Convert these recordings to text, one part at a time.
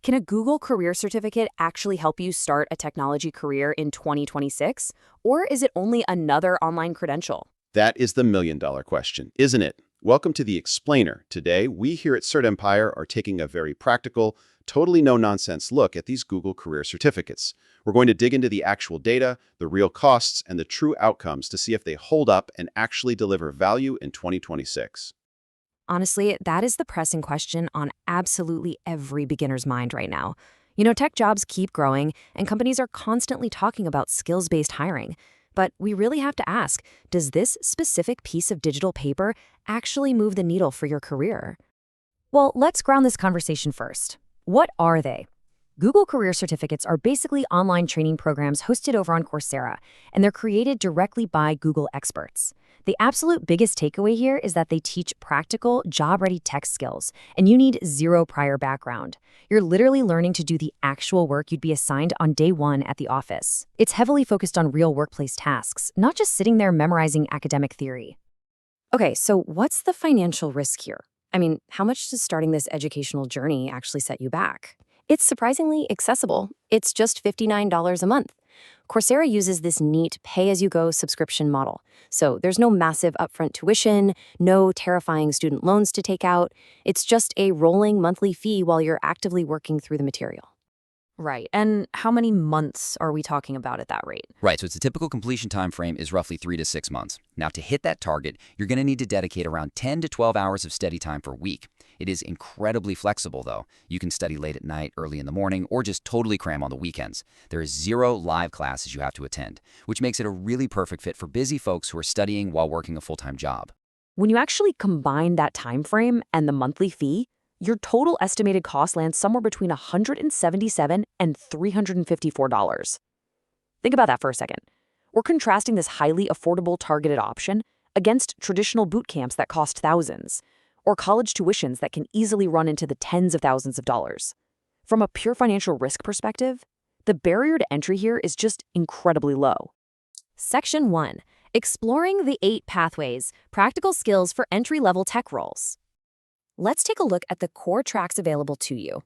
Can a Google career certificate actually help you start a technology career in 2026? Or is it only another online credential? That is the million-dollar question, isn't it? Welcome to The Explainer. Today, we here at Cert Empire are taking a very practical, totally no-nonsense look at these Google career certificates. We're going to dig into the actual data, the real costs, and the true outcomes to see if they hold up and actually deliver value in 2026. Honestly, that is the pressing question on absolutely every beginner's mind right now. Tech jobs keep growing, and companies are constantly talking about skills-based hiring. But we really have to ask, does this specific piece of digital paper actually move the needle for your career? Well, let's ground this conversation first. What are they? Google Career Certificates are basically online training programs hosted over on Coursera, and they're created directly by Google experts. The absolute biggest takeaway here is that they teach practical, job-ready tech skills, and you need zero prior background. You're literally learning to do the actual work you'd be assigned on day one at the office. It's heavily focused on real workplace tasks, not just sitting there memorizing academic theory. Okay, so what's the financial risk here? How much does starting this educational journey actually set you back? It's surprisingly accessible. It's just $59 a month. Coursera uses this neat pay-as-you-go subscription model. So there's no massive upfront tuition, no terrifying student loans to take out. It's just a rolling monthly fee while you're actively working through the material. Right. And how many months are we talking about at that rate? Right, so it's a typical completion time frame is roughly 3 to 6 months. Now, to hit that target, you're going to need to dedicate around 10 to 12 hours of study time per week. It is incredibly flexible, though. You can study late at night, early in the morning, or just totally cram on the weekends. There is 0 live classes you have to attend, which makes it a really perfect fit for busy folks who are studying while working a full-time job. When you actually combine that time frame and the monthly fee, your total estimated cost lands somewhere between $177 and $354. Think about that for a second. We're contrasting this highly affordable targeted option against traditional boot camps that cost thousands, or college tuitions that can easily run into the tens of thousands of dollars. From a pure financial risk perspective, the barrier to entry here is just incredibly low. Section 1. Exploring the 8 pathways, practical skills for entry-level tech roles. Let's take a look at the core tracks available to you.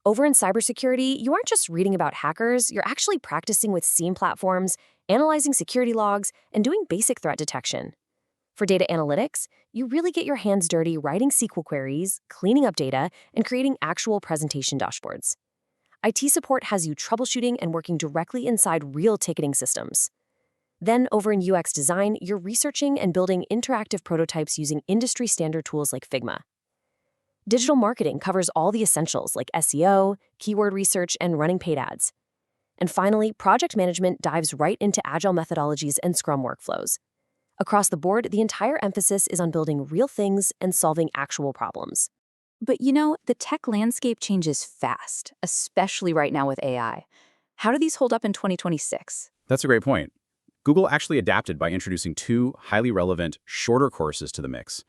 Over in cybersecurity, you aren't just reading about hackers, you're actually practicing with SIEM platforms, analyzing security logs, and doing basic threat detection. For data analytics, you really get your hands dirty writing SQL queries, cleaning up data, and creating actual presentation dashboards. IT support has you troubleshooting and working directly inside real ticketing systems. Then over in UX design, you're researching and building interactive prototypes using industry-standard tools like Figma. Digital marketing covers all the essentials like SEO, keyword research, and running paid ads. And finally, project management dives right into agile methodologies and Scrum workflows. Across the board, the entire emphasis is on building real things and solving actual problems. But the tech landscape changes fast, especially right now with AI. How do these hold up in 2026? That's a great point. Google actually adapted by introducing 2 highly relevant, shorter courses to the mix.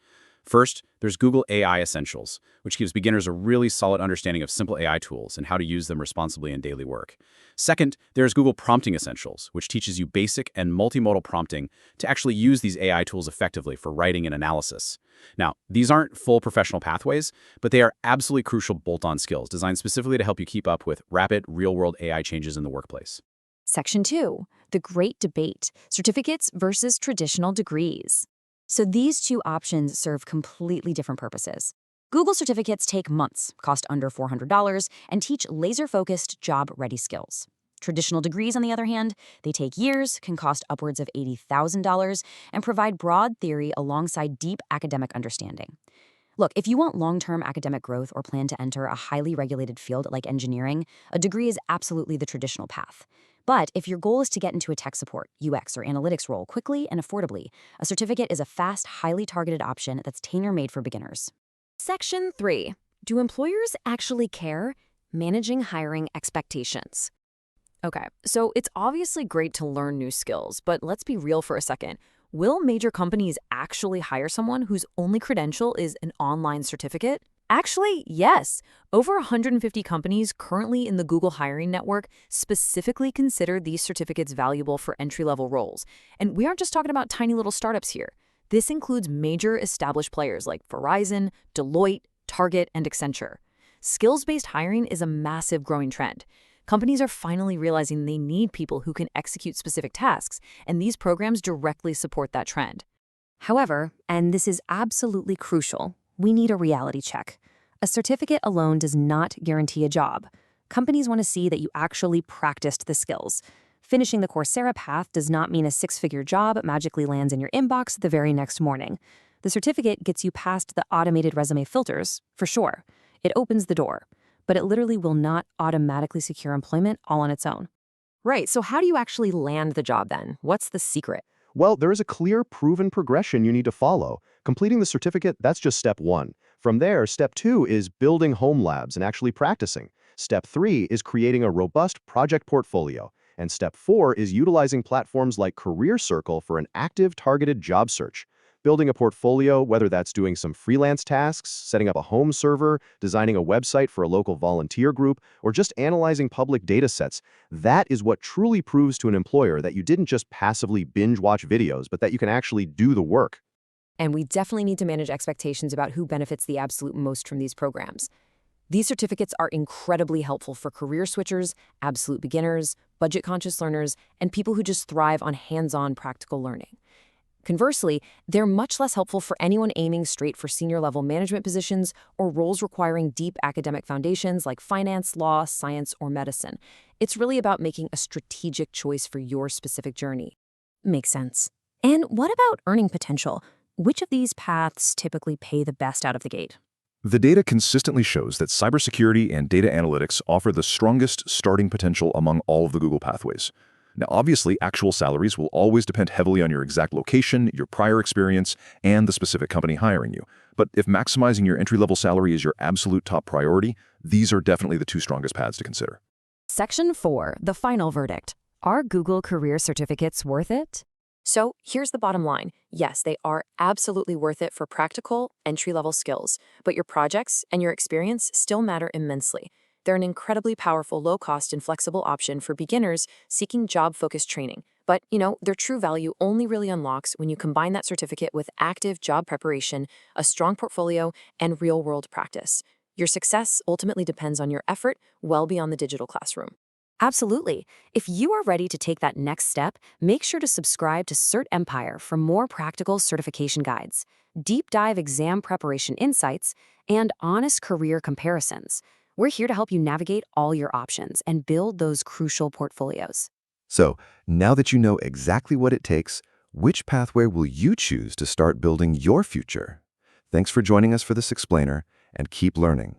First, there's Google AI Essentials, which gives beginners a really solid understanding of simple AI tools and how to use them responsibly in daily work. Second, there's Google Prompting Essentials, which teaches you basic and multimodal prompting to actually use these AI tools effectively for writing and analysis. Now, these aren't full professional pathways, but they are absolutely crucial bolt-on skills designed specifically to help you keep up with rapid, real-world AI changes in the workplace. Section 2. The Great Debate, Certificates versus Traditional Degrees. So these 2 options serve completely different purposes. Google certificates take months, cost under $400, and teach laser-focused, job-ready skills. Traditional degrees, on the other hand, they take years, can cost upwards of $80,000, and provide broad theory alongside deep academic understanding. Look, if you want long-term academic growth or plan to enter a highly regulated field like engineering, a degree is absolutely the traditional path. But if your goal is to get into a tech support, UX, or analytics role quickly and affordably, a certificate is a fast, highly targeted option that's tailor-made for beginners. Section 3. Do employers actually care? Managing hiring expectations. Okay, so it's obviously great to learn new skills, but let's be real for a second. Will major companies actually hire someone whose only credential is an online certificate? Actually, yes. Over 150 companies currently in the Google hiring network specifically consider these certificates valuable for entry-level roles. And we aren't just talking about tiny little startups here. This includes major established players like Verizon, Deloitte, Target, and Accenture. skills-based hiring is a massive growing trend. Companies are finally realizing they need people who can execute specific tasks, and these programs directly support that trend. However, and this is absolutely crucial, we need a reality check. A certificate alone does not guarantee a job. Companies want to see that you actually practiced the skills. Finishing the Coursera path does not mean a six-figure job magically lands in your inbox the very next morning. The certificate gets you past the automated resume filters, for sure. It opens the door, but it literally will not automatically secure employment all on its own. Right, so how do you actually land the job then? What's the secret? Well, there is a clear, proven progression you need to follow. Completing the certificate, that's just step 1. From there, step 2 is building home labs and actually practicing. Step 3 is creating a robust project portfolio. And step 4 is utilizing platforms like Career Circle for an active, targeted job search. Building a portfolio, whether that's doing some freelance tasks, setting up a home server, designing a website for a local volunteer group, or just analyzing public data sets, that is what truly proves to an employer that you didn't just passively binge-watch videos, but that you can actually do the work. And we definitely need to manage expectations about who benefits the absolute most from these programs. These certificates are incredibly helpful for career switchers, absolute beginners, budget-conscious learners, and people who just thrive on hands-on practical learning. Conversely, they're much less helpful for anyone aiming straight for senior-level management positions or roles requiring deep academic foundations like finance, law, science, or medicine. It's really about making a strategic choice for your specific journey. Makes sense. And what about earning potential? Which of these paths typically pay the best out of the gate? The data consistently shows that cybersecurity and data analytics offer the strongest starting potential among all of the Google pathways. Now, obviously, actual salaries will always depend heavily on your exact location, your prior experience, and the specific company hiring you. But if maximizing your entry-level salary is your absolute top priority, these are definitely the two strongest paths to consider. Section 4, the final verdict. Are Google career certificates worth it? So here's the bottom line. Yes, they are absolutely worth it for practical, entry-level skills, but your projects and your experience still matter immensely. They're an incredibly powerful, low-cost, and flexible option for beginners seeking job-focused training. But, their true value only really unlocks when you combine that certificate with active job preparation, a strong portfolio, and real-world practice. Your success ultimately depends on your effort well beyond the digital classroom. Absolutely. If you are ready to take that next step, make sure to subscribe to Cert Empire for more practical certification guides, deep dive exam preparation insights, and honest career comparisons. We're here to help you navigate all your options and build those crucial portfolios. So, now that you know exactly what it takes, which pathway will you choose to start building your future? Thanks for joining us for this explainer, and keep learning.